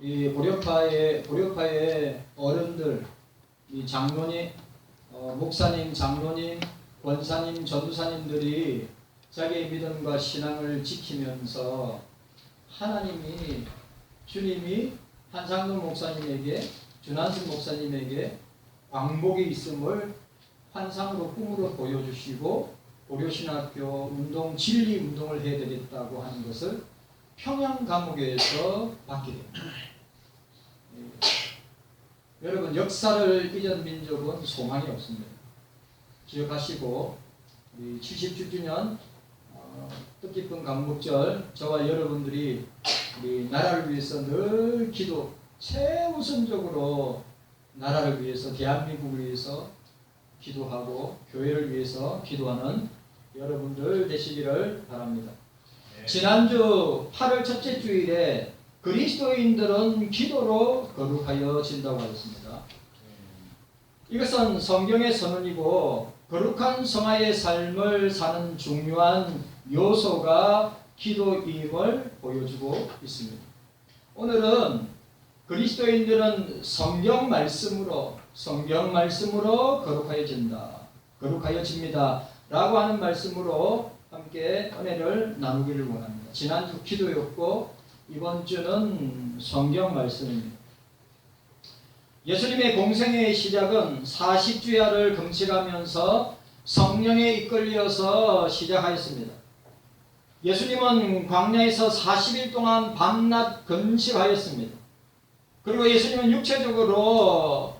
이 보력파의 어른들, 이 장로님, 목사님, 장로님, 권사님, 전도사님들이 자기의 믿음과 신앙을 지키면서 하나님이, 주님이 한상돈 목사님에게, 준한승 목사님에게 광복이 있음을 환상으로 꿈으로 보여주시고 고려신학교 운동, 진리 운동을 해드렸다고 하는 것을 평양 감옥에서 받게 됩니다. 여러분, 역사를 잊은 민족은 소망이 없습니다. 기억하시고 우리 70주년 뜻깊은 감목절, 저와 여러분들이 우리 나라를 위해서 늘 기도, 최우선적으로 나라를 위해서, 대한민국을 위해서 기도하고 교회를 위해서 기도하는 여러분들 되시기를 바랍니다. 네. 지난주 8월 첫째 주일에 그리스도인들은 기도로 거룩하여진다고 하였습니다. 이것은 성경의 선언이고 거룩한 성화의 삶을 사는 중요한 요소가 기도임을 보여주고 있습니다. 오늘은 그리스도인들은 성경 말씀으로 거룩하여집니다 라고 하는 말씀으로 함께 은혜를 나누기를 원합니다. 지난주 기도였고 이번 주는 성경 말씀입니다. 예수님의 공생애의 시작은 40주야를 금식하면서 성령에 이끌려서 시작하였습니다. 예수님은 광야에서 40일 동안 밤낮 금식하였습니다. 그리고 예수님은 육체적으로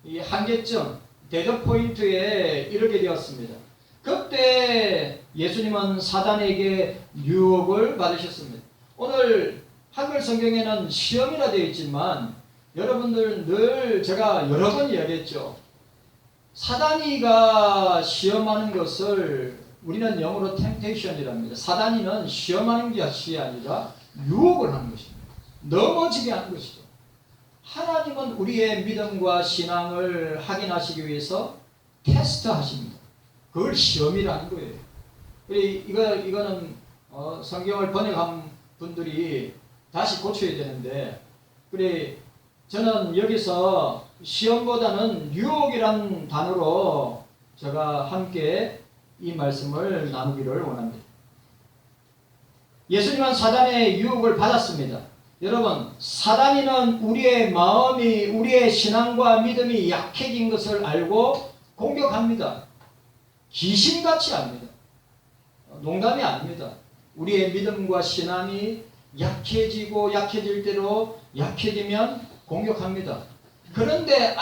이 한계점, 데드 포인트에 이르게 되었습니다. 그때 예수님은 사단에게 유혹을 받으셨습니다. 오늘 한글 성경에는 시험이라 되어 있지만 여러분들 늘 제가 여러 번 이야기했죠. 사단이가 시험하는 것을 우리는 영어로 템테이션이랍니다. 사단이는 시험하는 것이 아니라 유혹을 하는 것입니다. 넘어지게 하는 것이죠. 하나님은 우리의 믿음과 신앙을 확인하시기 위해서 테스트하십니다. 그걸 시험이라는 거예요. 이거는 성경을 번역한 분들이 다시 고쳐야 되는데, 그래 저는 여기서 시험보다는 유혹이라는 단어로 제가 함께 이 말씀을 나누기를 원합니다. 예수님은 사단의 유혹을 받았습니다. 여러분, 사단이는 우리의 마음이, 우리의 신앙과 믿음이 약해진 것을 알고 공격합니다. 귀신같이 합니다. 농담이 아닙니다. 우리의 믿음과 신앙이 약해질 대로 약해지면 공격합니다. 그런데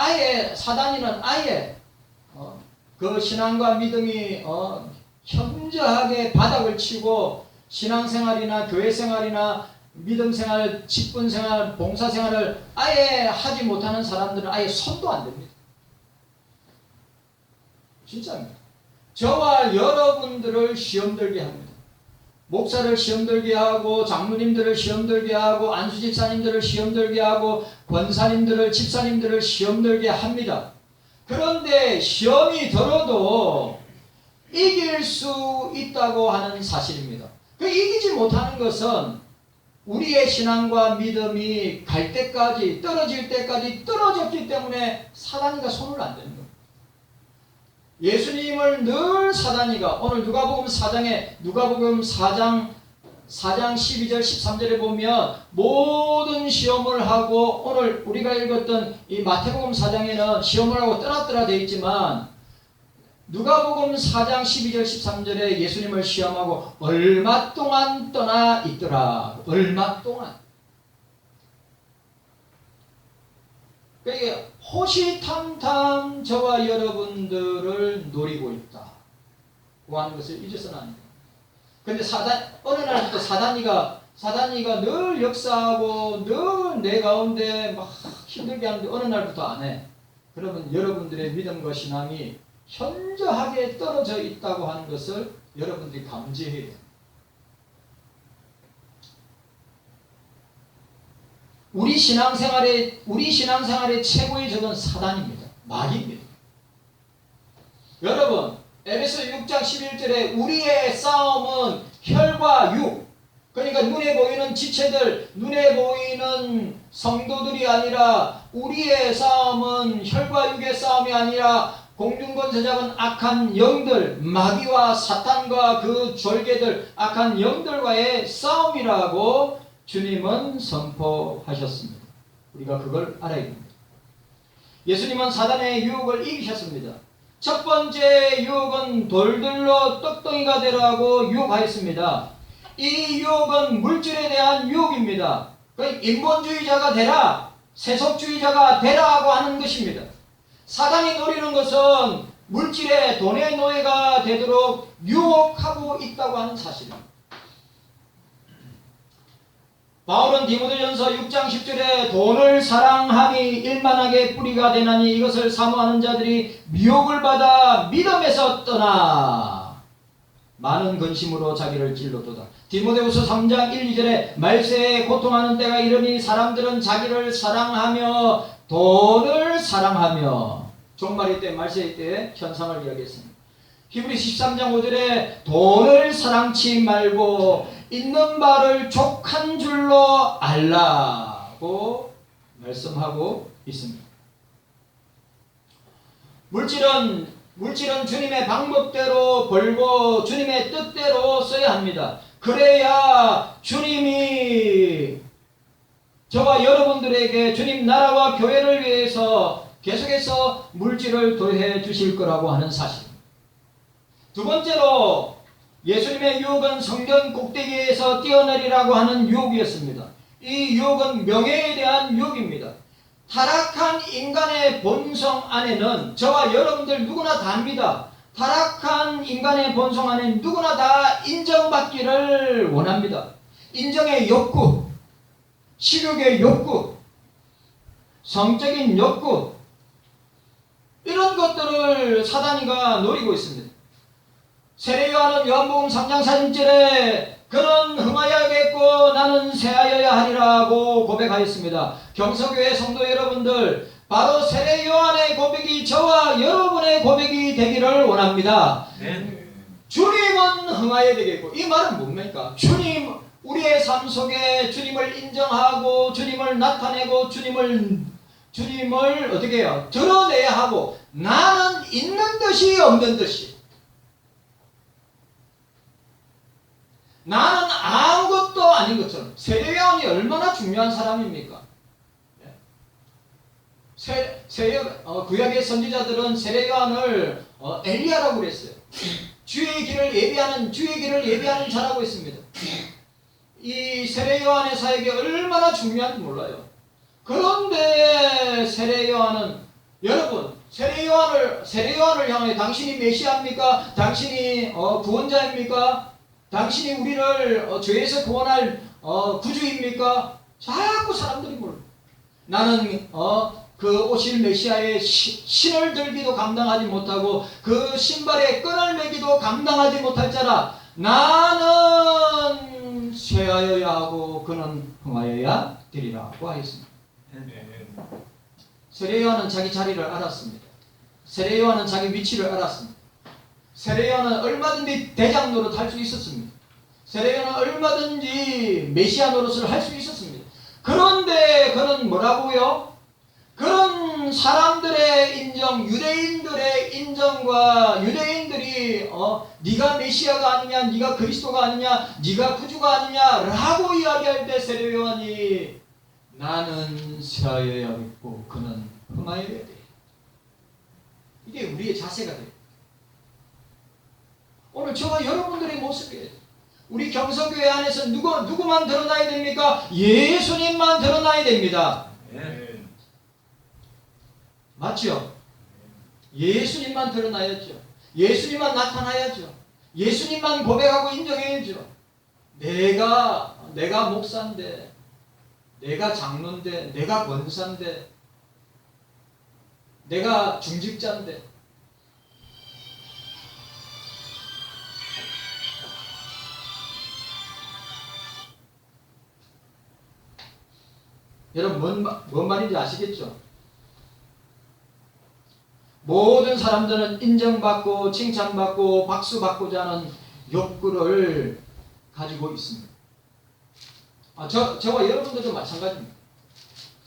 사단이는 그 신앙과 믿음이 현저하게 바닥을 치고 신앙생활이나 교회생활이나 믿음생활, 직분생활, 봉사생활을 아예 하지 못하는 사람들은 아예 손도 안 됩니다. 진짜입니다. 저와 여러분들을 시험들게 합니다. 목사를 시험들게 하고, 장로님들을 시험들게 하고, 안수집사님들을 시험들게 하고, 권사님들을, 집사님들을 시험들게 합니다. 그런데 시험이 들어도 이길 수 있다고 하는 사실입니다. 그 이기지 못하는 것은 우리의 신앙과 믿음이 갈 때까지, 떨어질 때까지 떨어졌기 때문에 사단이가 손을 안 대는 겁니다. 예수님을 늘 사단이가, 오늘 누가복음 4장 12절 13절에 보면 모든 시험을 하고, 오늘 우리가 읽었던 이 마태복음 4장에는 시험을 하고 떠났더라 되어 있지만 누가복음 4장 12절 13절에 예수님을 시험하고 얼마 동안 떠나 있더라. 얼마 동안. 그러니까 호시탐탐 저와 여러분들을 노리고 있다 고 하는 것을 잊어서는 안 돼요. 그런데 어느 날부터 사단이가 늘 역사하고 늘 내 가운데 막 힘들게 하는데 어느 날부터 안 해. 그러면 여러분들의 믿음과 신앙이 현저하게 떨어져 있다고 하는 것을 여러분들이 감지해야 돼요. 우리 신앙생활의 최고의 적은 사단입니다. 마귀입니다. 여러분, 에베소 6장 11절에 우리의 싸움은 혈과 육, 그러니까 눈에 보이는 지체들, 눈에 보이는 싸움은 성도들이 아니라 우리의 싸움은 혈과 육의 싸움이 아니라 공중권세자는 악한 영들, 마귀와 사탄과 그 졸개들, 악한 영들과의 싸움이라고 주님은 선포하셨습니다. 우리가 그걸 알아야 됩니다. 예수님은 사단의 유혹을 이기셨습니다. 첫 번째 유혹은 돌들로 떡덩이가 되라고 유혹하였습니다. 이 유혹은 물질에 대한 유혹입니다. 인본주의자가 되라, 세속주의자가 되라고 하는 것입니다. 사단이 노리는 것은 물질의 돈의 노예가 되도록 유혹하고 있다고 하는 사실입니다. 바울은 디모데전서 6장 10절에 돈을 사랑함이 일만하게 뿌리가 되나니 이것을 사모하는 자들이 미혹을 받아 믿음에서 떠나 많은 근심으로 자기를 찔렀도다. 디모데후서 3장 1, 2절에 말세에 고통하는 때가 이르니 사람들은 자기를 사랑하며 돈을 사랑하며 종말의 때 말세의 때 현상을 이야기했습니다. 히브리서 13장 5절에 돈을 사랑치 말고 있는 바를 족한 줄로 알라고 말씀하고 있습니다. 물질은 주님의 방법대로 벌고 주님의 뜻대로 써야 합니다. 그래야 주님이 저와 여러분들에게 주님 나라와 교회를 위해서 계속해서 물질을 더해 주실 거라고 하는 사실. 두 번째로 예수님의 유혹은 성전 꼭대기에서 뛰어내리라고 하는 유혹이었습니다. 이 유혹은 명예에 대한 유혹입니다. 타락한 인간의 본성 안에는 저와 여러분들 누구나 다입니다. 타락한 인간의 본성 안에 누구나 다 인정받기를 원합니다. 인정의 욕구, 식욕의 욕구, 성적인 욕구, 이런 것들을 사단이가 노리고 있습니다. 세례요한은 요한복음 3장 40절에 그는 흥하여야겠고 나는 쇠하여야 하리라고 고백하였습니다. 경서교회 성도 여러분들, 바로 세례요한의 고백이 저와 여러분의 고백이 되기를 원합니다. 네. 주님은 흥하여야 되겠고, 이 말은 뭡니까? 주님, 우리의 삶 속에 주님을 인정하고 주님을 나타내고 주님을 어떻게 해요? 드러내야 하고, 나는 있는 듯이 없는 듯이, 나는 아무것도 아닌 것처럼. 세례요한이 얼마나 중요한 사람입니까? 구약의 선지자들은 세례요한을 엘리야라고 그랬어요. 주의 길을 예비하는 자라고 했습니다. 이 세례요한의 사역이 얼마나 중요한지 몰라요. 그런데 세례요한은, 여러분, 세례요한을 향해 당신이 메시아입니까? 당신이 구원자입니까? 당신이 우리를 죄에서 구원할 구주입니까? 자꾸 사람들이 몰라. 나는 그 오실 메시아의 신을 들기도 감당하지 못하고 그 신발에 끈을 매기도 감당하지 못할 자라. 나는 쇠하여야 하고 그는 흥하여야 되리라고 하였습니다. 세례요한은 자기 자리를 알았습니다. 세례요한은 자기 위치를 알았습니다. 세례요한은 얼마든지 대장 노릇 할 수 있었습니다. 세례요한은 얼마든지 메시아 노릇을 할 수 있었습니다. 그런데 그는 뭐라고요? 그런 사람들의 인정, 유대인들의 인정과 유대인들이 네가 메시아가 아니냐, 네가 그리스도가 아니냐, 네가 구주가 아니냐라고 이야기할 때 세례요한이 나는 쇠하여야겠고 그는 흥하여야 돼. 이게 우리의 자세가 돼요. 오늘 저와 여러분들의 모습이에요. 우리 경서교회 안에서 누구만 드러나야 됩니까? 예수님만 드러나야 됩니다. 맞죠? 예수님만 드러나야죠. 예수님만 나타나야죠. 예수님만 고백하고 인정해야죠. 내가 목사인데, 내가 장로인데, 내가 권사인데, 내가 중직자인데, 여러분 뭔 말인지 아시겠죠? 모든 사람들은 인정받고 칭찬받고 박수받고자 하는 욕구를 가지고 있습니다. 저와 여러분들도 마찬가지입니다.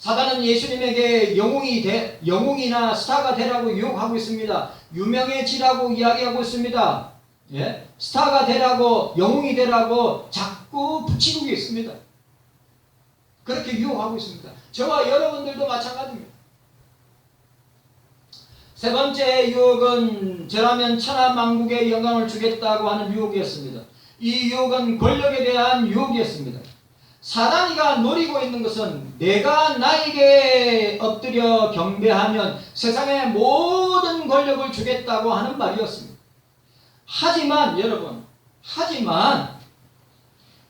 사단은 예수님에게 영웅이나 스타가 되라고 유혹하고 있습니다. 유명해지라고 이야기하고 있습니다. 예? 스타가 되라고, 영웅이 되라고 자꾸 붙이고 있습니다. 그렇게 유혹하고 있습니다. 저와 여러분들도 마찬가지입니다. 세 번째 유혹은 저라면 천하만국에 영광을 주겠다고 하는 유혹이었습니다. 이 유혹은 권력에 대한 유혹이었습니다. 사단이가 노리고 있는 것은 내가 나에게 엎드려 경배하면 세상의 모든 권력을 주겠다고 하는 말이었습니다. 하지만 여러분,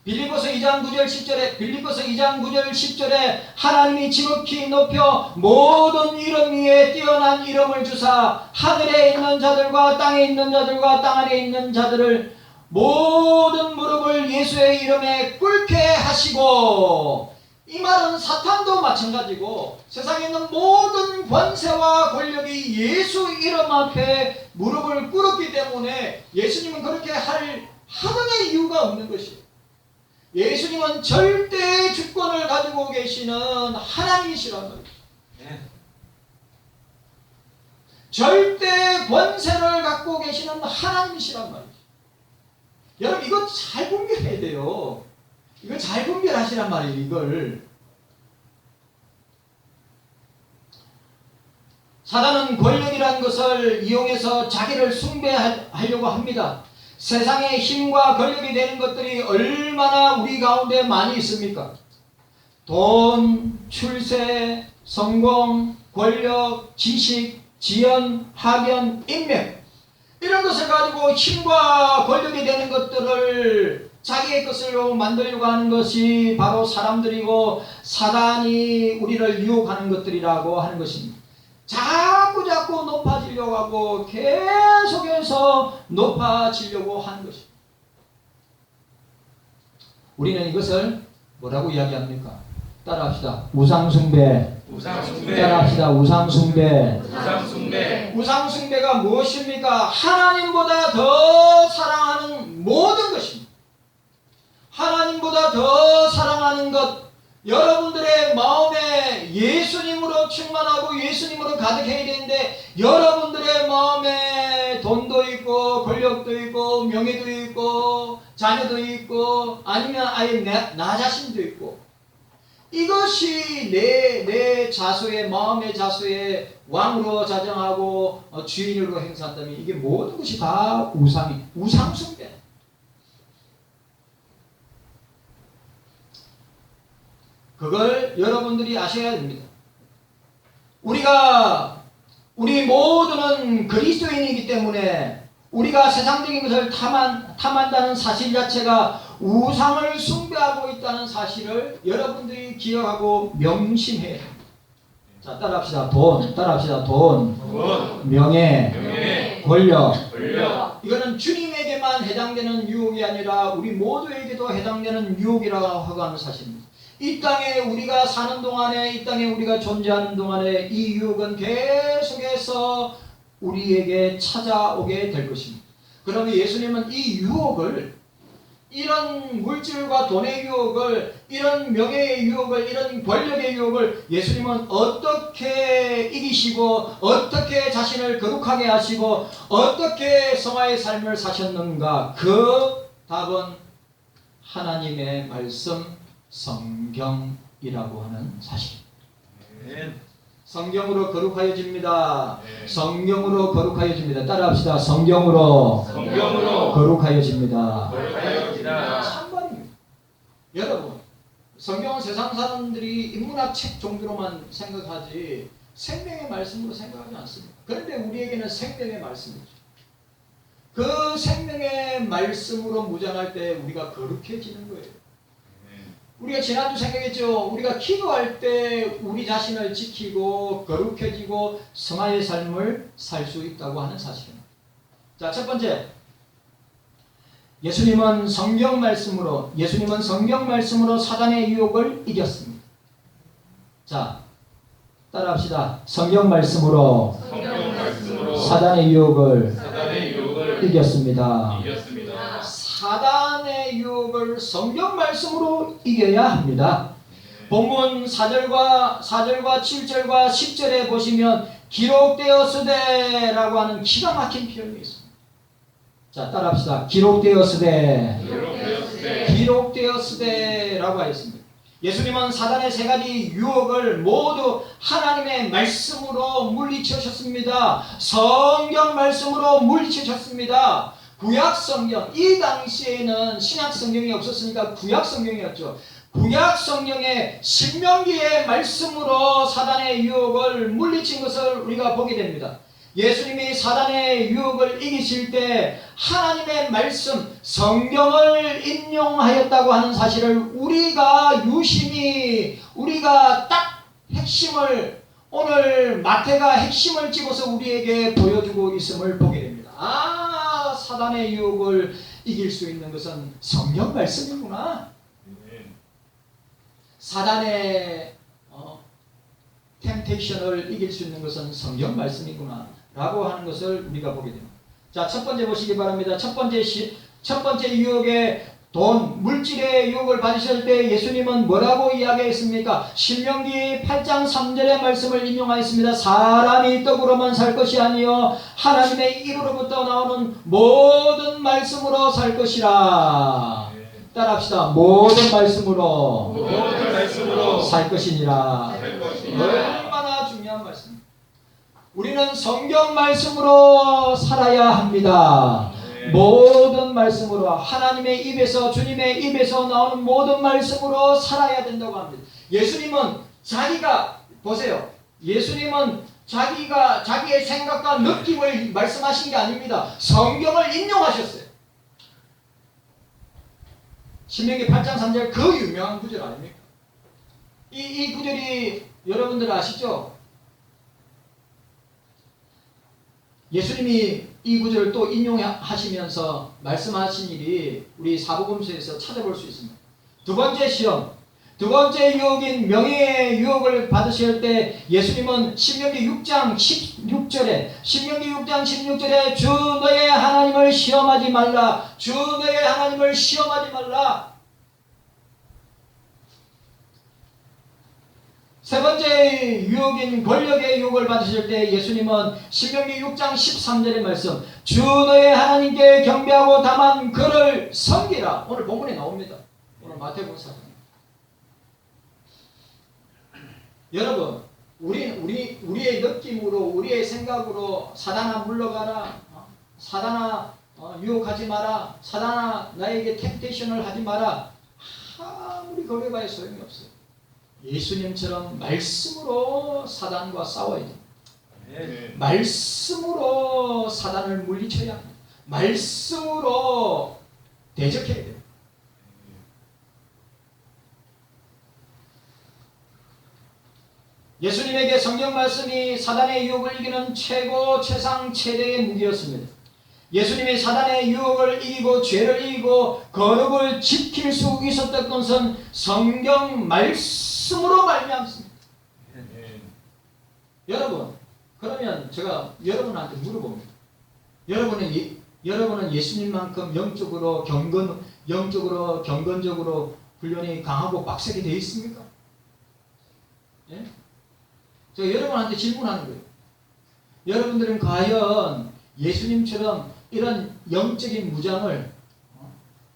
빌립보서 2장 9절 10절에 하나님이 지극히 높여 모든 이름 위에 뛰어난 이름을 주사 하늘에 있는 자들과 땅에 있는 자들과 땅 아래 있는 자들을 모든 무릎을 예수의 이름에 꿇게 하시고, 이 말은 사탄도 마찬가지고 세상에 있는 모든 권세와 권력이 예수 이름 앞에 무릎을 꿇었기 때문에 예수님은 그렇게 할 하등의 이유가 없는 것이에요. 예수님은 절대 주권을 가지고 계시는 하나님이시란 말이에요. 네. 절대 권세를 갖고 계시는 하나님이시란 말이에요. 여러분 이거 잘 분별해야 돼요. 이거 잘 분별하시란 말이에요. 이걸 사단은 권력이라는 것을 이용해서 자기를 숭배하려고 합니다. 세상의 힘과 권력이 되는 것들이 얼마나 우리 가운데 많이 있습니까? 돈, 출세, 성공, 권력, 지식, 지연, 학연, 인맥, 이런 것을 가지고 힘과 권력이 되는 것들을 자기의 것으로 만들려고 하는 것이 바로 사람들이고 사단이 우리를 유혹하는 것들이라고 하는 것입니다. 자꾸 높아지려고 하고 계속해서 높아지려고 하는 것입니다. 우리는 이것을 뭐라고 이야기합니까? 따라합시다. 우상숭배. 따라합시다. 우상숭배. 우상숭배가 무엇입니까? 하나님보다 더 사랑하는 모든 것입니다. 하나님보다 더 사랑하는 것, 여러분들의 마음에 예수님으로 충만하고 예수님으로 가득해야 되는데 여러분들의 마음에 돈도 있고 권력도 있고 명예도 있고 자녀도 있고 아니면 아예 나 자신도 있고, 이것이 내 자소의 마음의 자소의 왕으로 자정하고 주인으로 행사한다면 이게 모든 것이 다 우상숭배. 그걸 여러분들이 아셔야 됩니다. 우리 모두는 그리스도인이기 때문에 우리가 세상적인 것을 탐한다는 사실 자체가 우상을 숭배하고 있다는 사실을 여러분들이 기억하고 명심해야 됩니다. 자, 따라합시다. 돈, 명예, 권력. 이거는 주님에게만 해당되는 유혹이 아니라 우리 모두에게도 해당되는 유혹이라고 하는 사실입니다. 이 땅에 우리가 사는 동안에, 이 땅에 우리가 존재하는 동안에 이 유혹은 계속해서 우리에게 찾아오게 될 것입니다. 그러면 예수님은 이 유혹을, 이런 물질과 돈의 유혹을, 이런 명예의 유혹을, 이런 권력의 유혹을 예수님은 어떻게 이기시고 어떻게 자신을 거룩하게 하시고 어떻게 성화의 삶을 사셨는가? 그 답은 하나님의 말씀, 성경이라고 하는 사실. 성경으로 거룩하여집니다. 성경으로 거룩하여집니다. 따라합시다. 성경으로 거룩하여집니다. 참말입니다. 여러분, 성경은 세상 사람들이 인문학 책 정도로만 생각하지 생명의 말씀으로 생각하지 않습니다. 그런데 우리에게는 생명의 말씀이죠. 그 생명의 말씀으로 무장할 때 우리가 거룩해지는 거예요. 우리가 지난주 생각했죠. 우리가 기도할 때 우리 자신을 지키고 거룩해지고 성화의 삶을 살 수 있다고 하는 사실입니다. 자, 첫 번째, 예수님은 성경 말씀으로 사단의 유혹을 이겼습니다. 자, 따라합시다. 성경 말씀으로 사단의 유혹을 이겼습니다. 사단의 유혹을 성경 말씀으로 이겨야 합니다. 본문 4절과 7절과 10절에 보시면 기록되었으되 라고 하는 기가 막힌 표현이 있습니다. 자, 따라합시다. 기록되었으되 라고 하였습니다. 예수님은 사단의 세 가지 유혹을 모두 하나님의 말씀으로 물리치셨습니다. 성경 말씀으로 물리치셨습니다. 구약 성경, 이 당시에는 신약 성경이 없었으니까 구약 성경이었죠. 구약 성경의 신명기의 말씀으로 사단의 유혹을 물리친 것을 우리가 보게 됩니다. 예수님이 사단의 유혹을 이기실 때 하나님의 말씀, 성경을 인용하였다고 하는 사실을 우리가 유심히, 우리가 딱 핵심을, 오늘 마태가 핵심을 집어서 우리에게 보여주고 있음을 보게 됩니다. 아, 사단의 유혹을 이길 수 있는 것은 성경 말씀이구나. 사단의 템테이션을 이길 수 있는 것은 성경 말씀이구나 라고 하는 것을 우리가 보게 됩니다. 자, 첫 번째 보시기 바랍니다. 첫 번째 유혹의 돈, 물질의 유혹을 받으실 때 예수님은 뭐라고 이야기했습니까? 신명기 8장 3절의 말씀을 인용하였습니다. 사람이 떡으로만 살 것이 아니요 하나님의 입으로부터 나오는 모든 말씀으로 살 것이라. 따라합시다. 모든 말씀으로 살 것이니라. 얼마나 중요한 말씀입니다. 우리는 성경 말씀으로 살아야 합니다. 모든 말씀으로, 하나님의 입에서, 주님의 입에서 나오는 모든 말씀으로 살아야 된다고 합니다. 예수님은 자기가, 보세요. 예수님은 자기의 생각과 느낌을 말씀하신 게 아닙니다. 성경을 인용하셨어요. 신명기 8장 3절 그 유명한 구절 아닙니까? 이 구절이 여러분들 아시죠? 예수님이 이 구절을 또 인용하시면서 말씀하신 일이 우리 사복음서에서 찾아볼 수 있습니다. 두 번째 시험, 두 번째 유혹인 명예의 유혹을 받으실 때 예수님은 신명기 6장 16절에 주 너의 하나님을 시험하지 말라. 주 너의 하나님을 시험하지 말라. 세 번째 유혹인 권력의 유혹을 받으실 때 예수님은 신명기 6장 13절의 말씀, 주 너의 하나님께 경배하고 다만 그를 섬기라. 오늘 본문에 나옵니다. 오늘 마태복음 4장. 여러분, 우리의 느낌으로, 우리의 생각으로 사단아 물러가라, 사단아 유혹하지 마라, 사단아 나에게 템테이션을 하지 마라. 아무리 거려봐야 소용이 없어요. 예수님처럼 말씀으로 사단과 싸워야 됩니다. 말씀으로 사단을 물리쳐야 합니다. 말씀으로 대적해야 됩니다. 예수님에게 성경 말씀이 사단의 유혹을 이기는 최고, 최상, 최대의 무기였습니다. 예수님이 사단의 유혹을 이기고 죄를 이기고 거룩을 지킬 수 있었던 것은 성경 말씀으로 말미암습니다. 여러분, 그러면 제가 여러분한테 물어봅니다. 여러분은 예수님만큼 영적으로 경건적으로 훈련이 강하고 빡세게 되어 있습니까? 예? 제가 여러분한테 질문하는 거예요. 여러분들은 과연 예수님처럼 이런 영적인 무장을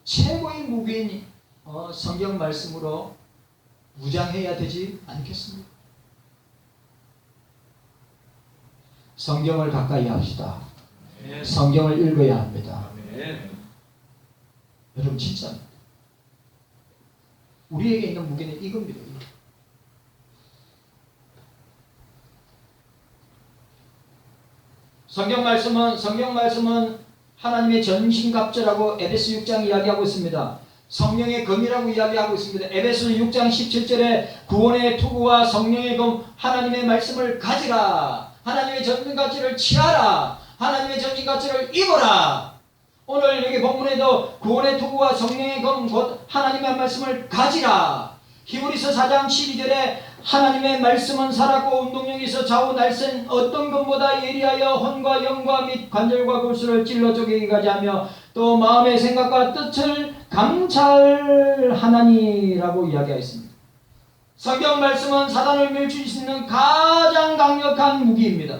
최고의 무기인 성경 말씀으로 무장해야 되지 않겠습니까? 성경을 가까이 합시다. 성경을 읽어야 합니다. 여러분 진짜입니다. 우리에게 있는 무기는 이겁니다. 성경 말씀은 하나님의 전신갑주라고 에베소 6장 이야기하고 있습니다. 성령의 검이라고 이야기하고 있습니다. 에베소 6장 17절에 구원의 투구와 성령의 검, 하나님의 말씀을 가지라. 하나님의 전신갑주를 취하라. 하나님의 전신갑주를 입어라. 오늘 여기 본문에도 구원의 투구와 성령의 검, 곧 하나님의 말씀을 가지라. 히브리서 4장 12절에 하나님의 말씀은 살았고 운동력이 있어 좌우 날쌘 어떤 것보다 예리하여 혼과 영과 및 관절과 골수를 찔러 쪼개기까지 하며 또 마음의 생각과 뜻을 감찰하나니라고 이야기하였습니다. 성경 말씀은 사단을 멸칠 수 있는 가장 강력한 무기입니다.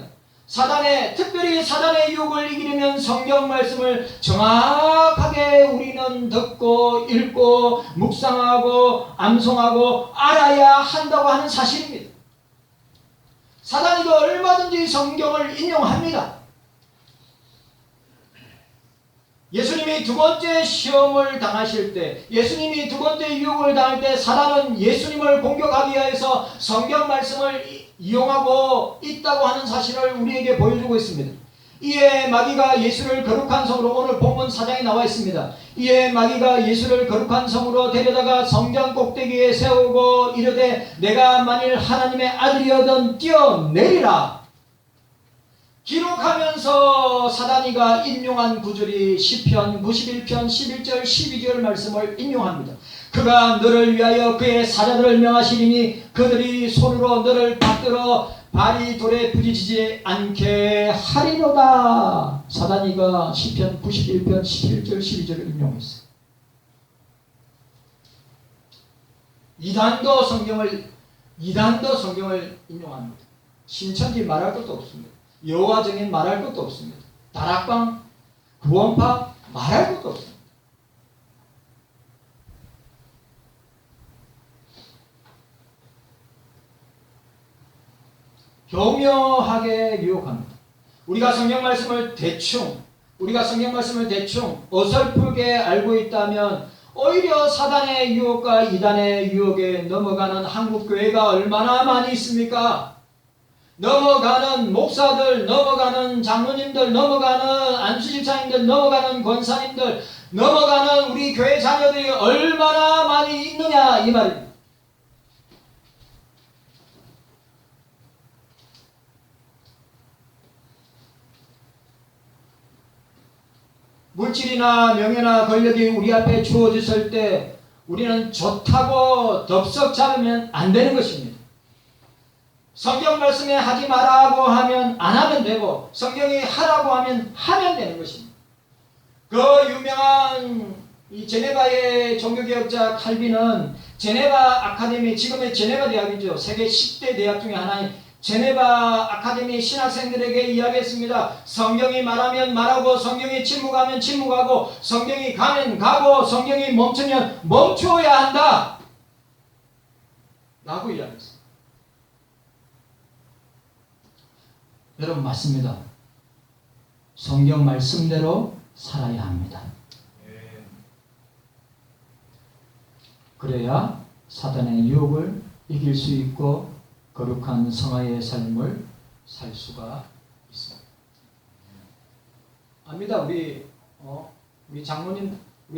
특별히 사단의 유혹을 이기려면 성경 말씀을 정확하게 우리는 듣고 읽고 묵상하고 암송하고 알아야 한다고 하는 사실입니다. 사단이도 얼마든지 성경을 인용합니다. 예수님이 두 번째 시험을 당하실 때, 예수님이 두 번째 유혹을 당할 때 사단은 예수님을 공격하기 위해서 성경 말씀을 이용하고 있다고 하는 사실을 우리에게 보여주고 있습니다. 이에 마귀가 예수를 거룩한 성으로, 오늘 본문 4장에 나와 있습니다. 이에 마귀가 예수를 거룩한 성으로 데려다가 성전 꼭대기에 세우고 이르되 내가 만일 하나님의 아들이어든 뛰어내리라. 기록하면서 사단이가 인용한 구절이 시편 91편 11절 12절 말씀을 인용합니다. 그가 너를 위하여 그의 사자들을 명하시리니 그들이 손으로 너를 받들어 발이 돌에 부딪히지 않게 하리로다. 사단이가 시편 91편 11절 12절을 인용했어요. 이단도 성경을 인용합니다. 신천지 말할 것도 없습니다. 여호와 증인 말할 것도 없습니다. 다락방, 구원파 말할 것도 없습니다. 교묘하게 유혹합니다. 우리가 성경 말씀을 대충 어설프게 알고 있다면 오히려 사단의 유혹과 이단의 유혹에 넘어가는 한국교회가 얼마나 많이 있습니까? 넘어가는 목사들, 넘어가는 장로님들, 넘어가는 안수집사님들, 넘어가는 권사님들, 넘어가는 우리 교회 자녀들이 얼마나 많이 있느냐 이 말입니다. 물질이나 명예나 권력이 우리 앞에 주어졌을 때 우리는 좋다고 덥석 잡으면 안 되는 것입니다. 성경 말씀에 하지 말라고 하면 안 하면 되고 성경이 하라고 하면 하면 되는 것입니다. 그 유명한 이 제네바의 종교개혁자 칼빈은 제네바 아카데미, 지금의 제네바 대학이죠. 세계 10대 대학 중에 하나인 제네바 아카데미 신학생들에게 이야기했습니다. 성경이 말하면 말하고 성경이 침묵하면 침묵하고 성경이 가면 가고 성경이 멈추면 멈춰야 한다 라고 이야기했습니다. 여러분 맞습니다. 성경 말씀대로 살아야 합니다. 그래야 사단의 유혹을 이길 수 있고 거룩한 성화의 삶을 살 수가 있습니다. 압니다. 우리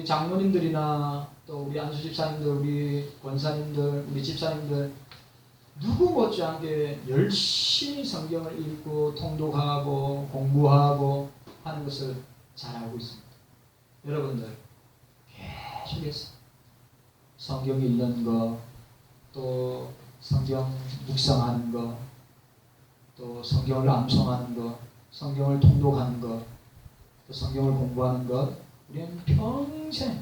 장로님들이나 또 우리 안수집사님들, 우리 권사님들, 우리 집사님들 누구 못지않게 열심히 성경을 읽고 통독하고 공부하고 하는 것을 잘 알고 있습니다. 여러분들 계속해서 성경 읽는 거, 또 성경 묵상하는 거, 또 성경을 암송하는 거, 성경을 통독하는 거, 또 성경을 공부하는 것, 우리는 평생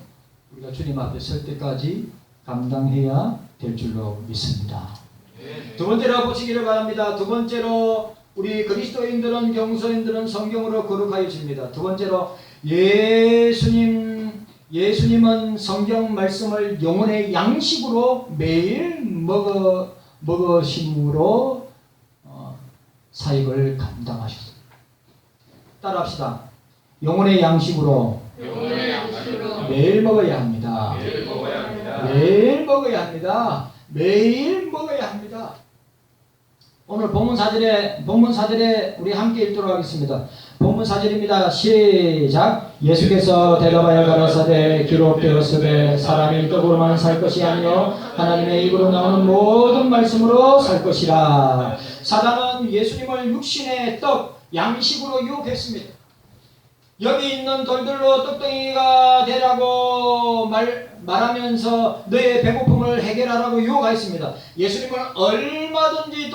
우리가 주님 앞에 설 때까지 감당해야 될 줄로 믿습니다. 두 번째로 보시기를 바랍니다. 두 번째로 우리 그리스도인들은 경소인들은 성경으로 거룩하여집니다. 두 번째로 예수님은 성경 말씀을 영혼의 양식으로 매일 먹으심으로 사역을 감당하셨습니다. 따라합시다. 영혼의 양식으로 매일 먹어야 합니다. 매일 먹어야 합니다. 매일 먹어야 합니다. 오늘 본문 4절에 우리 함께 읽도록 하겠습니다. 본문 4절입니다. 시작. 예수께서 대답하여 가라사대 기록되었으되 사람이 떡으로만 살 것이 아니요 하나님의 입으로 나오는 모든 말씀으로 살 것이라. 사단은 예수님을 육신의 떡, 양식으로 유혹했습니다. 여기 있는 돌들로 떡덩이가 되라고 말하면서 너의 배고픔을 해결하라고 유혹하였습니다. 예수님은 얼마든지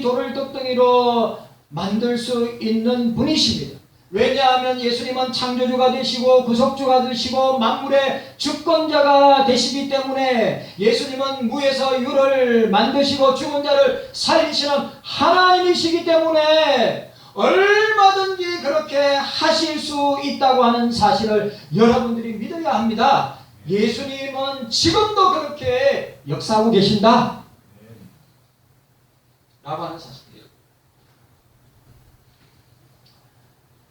돌을 떡덩이로 만들 수 있는 분이십니다. 왜냐하면 예수님은 창조주가 되시고 구속주가 되시고 만물의 주권자가 되시기 때문에 예수님은 무에서 유를 만드시고 죽은 자를 살리시는 하나님이시기 때문에 얼마든지 그렇게 하실 수 있다고 하는 사실을 여러분들이 믿어야 합니다. 예수님은 지금도 그렇게 역사하고 계신다 라고 하는 사실이에요.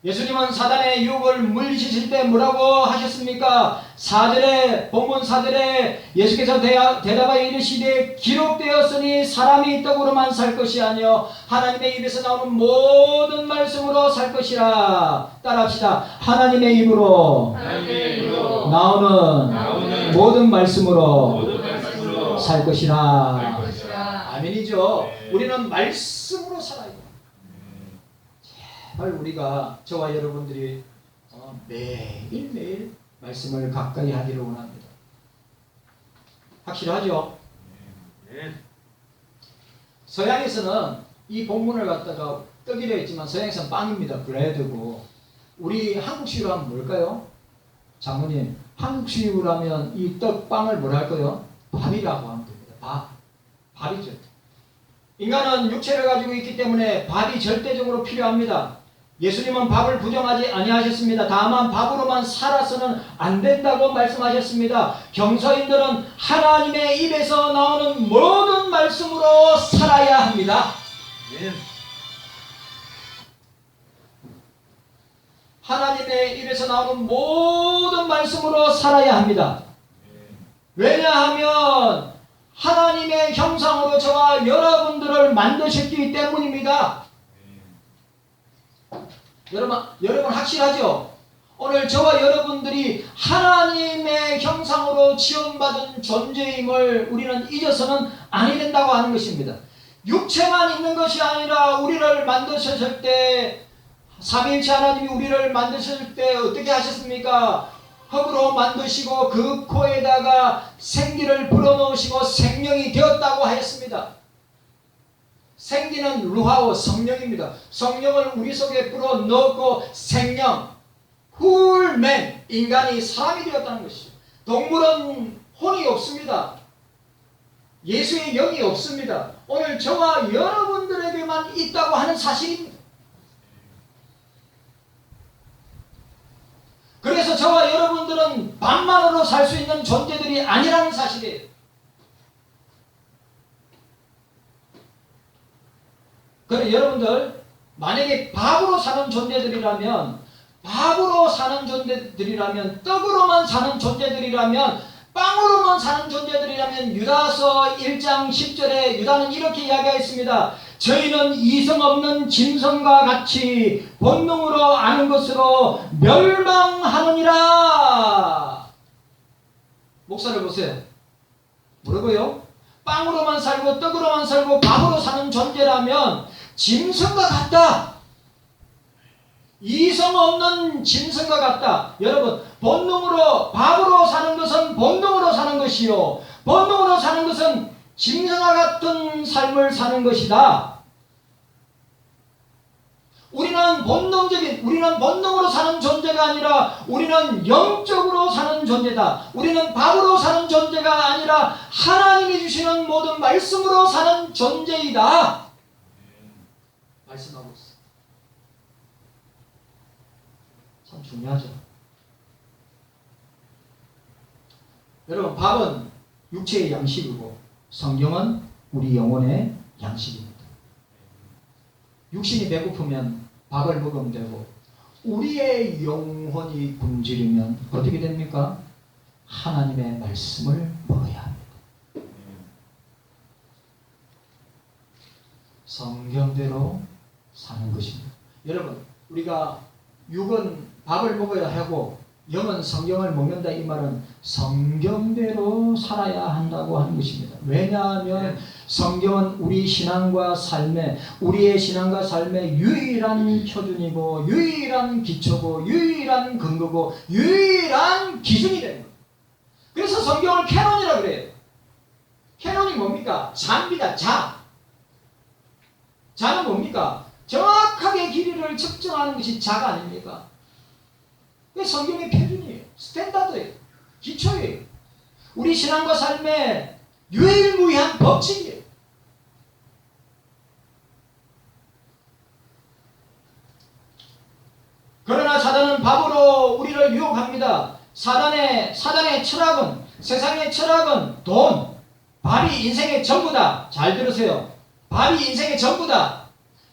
예수님은 사단의 유혹을 물리치실 때 뭐라고 하셨습니까? 본문 4절에 예수께서 대답하여 이르시되 기록되었으니 사람이 떡으로만 살 것이 아니요 하나님의 입에서 나오는 모든 말씀으로 살 것이라. 따라합시다. 하나님의 입으로 나오는 모든 말씀으로 살 것이라. 아멘이죠. 우리는 말씀으로 살아요. 제발 우리가 저와 여러분들이 매일매일 말씀을 가까이 하기를 원합니다. 확실하죠? 서양에서는 이 본문을 갖다가 떡이라 했지만 서양에서는 빵입니다. 브레드고. 우리 한국식으로 하면 뭘까요? 장모님, 한국식으로 하면 이 떡빵을 뭐라 할까요? 밥이라고 하면 됩니다. 밥이죠. 인간은 육체를 가지고 있기 때문에 밥이 절대적으로 필요합니다. 예수님은 밥을 부정하지 아니하셨습니다. 다만 밥으로만 살아서는 안 된다고 말씀하셨습니다. 경서인들은 하나님의 입에서 나오는 모든 말씀으로 살아야 합니다. 하나님의 입에서 나오는 모든 말씀으로 살아야 합니다. 왜냐하면 하나님의 형상으로 저와 여러분들을 만드셨기 때문입니다. 여러분 확실하죠? 오늘 저와 여러분들이 하나님의 형상으로 지원받은 존재임을 우리는 잊어서는 아니 된다고 하는 것입니다. 육체만 있는 것이 아니라 우리를 만드셨을 때 삼위일체 하나님이 우리를 만드셨을 때 어떻게 하셨습니까? 흙으로 만드시고 그 코에다가 생기를 불어넣으시고 생명이 되었다고 하였습니다. 생기는 루하오 성령입니다. 성령을 우리 속에 불어넣고 생명, 훌맨, 인간이 사람이 되었다는 것이죠. 동물은 혼이 없습니다. 예수의 영이 없습니다. 오늘 저와 여러분들에게만 있다고 하는 사실입니다. 그래서 저와 여러분들은 밥만으로 살 수 있는 존재들이 아니라는 사실이에요. 그래 여러분들 만약에 밥으로 사는 존재들이라면 떡으로만 사는 존재들이라면 빵으로만 사는 존재들이라면 유다서 1장 10절에 유다는 이렇게 이야기했습니다. 저희는 이성 없는 짐승과 같이 본능으로 아는 것으로 멸망하느니라. 목사를 보세요. 뭐라고요? 빵으로만 살고 떡으로만 살고 밥으로 사는 존재라면 짐승과 같다. 이성 없는 짐승과 같다. 여러분, 밥으로 사는 것은 본능으로 사는 것이요, 본능으로 사는 것은 짐승과 같은 삶을 사는 것이다. 우리는 본능으로 사는 존재가 아니라 우리는 영적으로 사는 존재다. 우리는 밥으로 사는 존재가 아니라 하나님이 주시는 모든 말씀으로 사는 존재이다. 말씀하고 있어요. 참 중요하죠. 여러분, 밥은 육체의 양식이고 성경은 우리 영혼의 양식입니다. 육신이 배고프면 밥을 먹으면 되고 우리의 영혼이 굶주리면 어떻게 됩니까? 하나님의 말씀을 먹어야 합니다. 성경대로 사는 것입니다. 여러분, 우리가 육은 밥을 먹어야 하고 영은 성경을 먹는다, 이 말은 성경대로 살아야 한다고 하는 것입니다. 왜냐하면 성경은 우리의 신앙과 삶의 유일한 표준이고 유일한 기초고 유일한 근거고 유일한 기준이 되는 거예요. 그래서 성경을 캐논이라고 그래요. 캐논이 뭡니까? 자입니다. 자는 뭡니까? 정확하게 길이 뿌리를 측정하는 것이 작 아닙니까? 이게 성경의 표준이에요. 스탠다드예요. 기초예요. 우리 신앙과 삶의 유일무이한 법칙이에요. 그러나 사단은 밥으로 우리를 유혹합니다. 사단의 철학은, 세상의 철학은 돈, 밥이 인생의 전부다. 잘 들으세요. 밥이 인생의 전부다.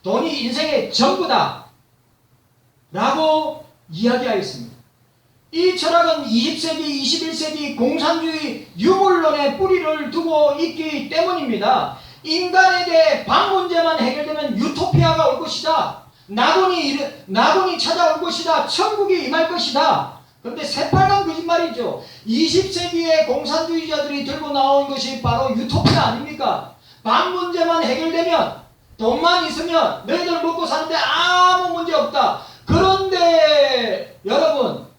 돈이 인생의 전부다. 라고 이야기하였습니다. 이 철학은 20세기, 21세기 공산주의 유물론의 뿌리를 두고 있기 때문입니다. 인간에게 밥 문제만 해결되면 유토피아가 올 것이다. 낙원이 찾아올 것이다. 천국이 임할 것이다. 그런데 새빨간 거짓말이죠. 20세기의 공산주의자들이 들고 나온 것이 바로 유토피아 아닙니까? 밥 문제만 해결되면, 돈만 있으면 너희들 먹고 사는데 아무 문제 없다. 그런데 여러분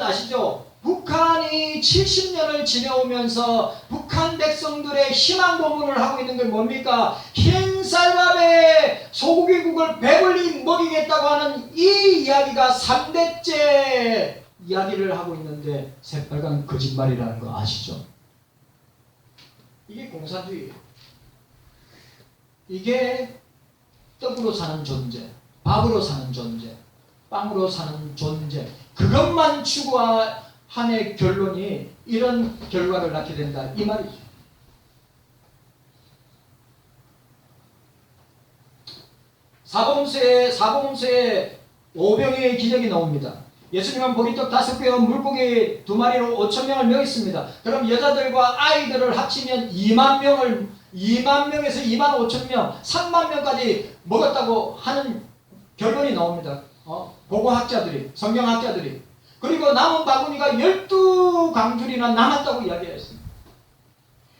아시죠? 북한이 70년을 지내오면서 북한 백성들의 희망 고문을 하고 있는 게 뭡니까? 흰쌀밥에 소고기국을 배불리 먹이겠다고 하는 이 이야기가 3대째 이야기를 하고 있는데 새빨간 거짓말이라는 거 아시죠? 이게 공산주의예요. 이게 떡으로 사는 존재, 밥으로 사는 존재, 빵으로 사는 존재, 그것만 추구한의 결론이 이런 결과를 낳게 된다 이 말이죠. 사복음서에 오병이의 기적이 나옵니다. 예수님은 보리떡 5개와 물고기 2마리로 5,000명을 먹였습니다. 그럼 여자들과 아이들을 합치면 2만 명에서 2만 5천 명, 3만 명까지 먹었다고 하는 결론이 나옵니다. 고고학자들이, 성경학자들이. 그리고 남은 바구니가 12강줄이나 남았다고 이야기했습니다.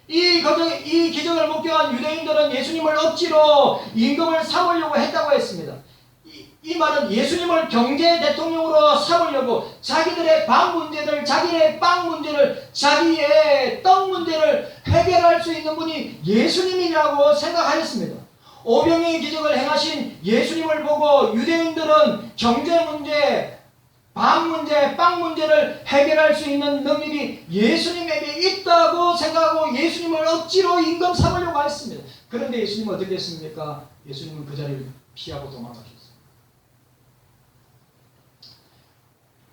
이 기적을 목격한 유대인들은 예수님을 억지로 임금을 삼으려고 했다고 했습니다. 이 말은 예수님을 경제 대통령으로 삼으려고 자기들의 밥 문제들, 자기의 빵 문제를, 자기의 떡 문제를 해결할 수 있는 분이 예수님이라고 생각하였습니다. 오병이의 기적을 행하신 예수님을 보고 유대인들은 경제 문제, 밥 문제, 빵 문제를 해결할 수 있는 능력이 예수님에게 있다고 생각하고 예수님을 억지로 임금 삼으려고 했습니다. 그런데 예수님은 어떻게 했습니까? 예수님은 그 자리를 피하고 도망가셨습니다.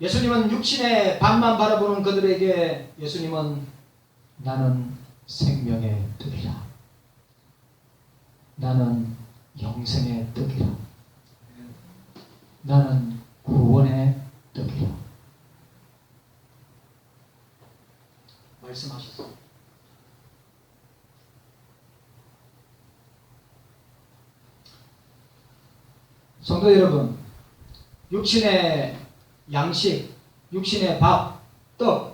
예수님은 육신의 밥만 바라보는 그들에게 예수님은 나는 생명의 떡이라. 나는 영생의 떡이라. 나는 구원의 떡이라. 말씀하셨어요. 성도 여러분, 육신의 양식, 육신의 밥, 떡,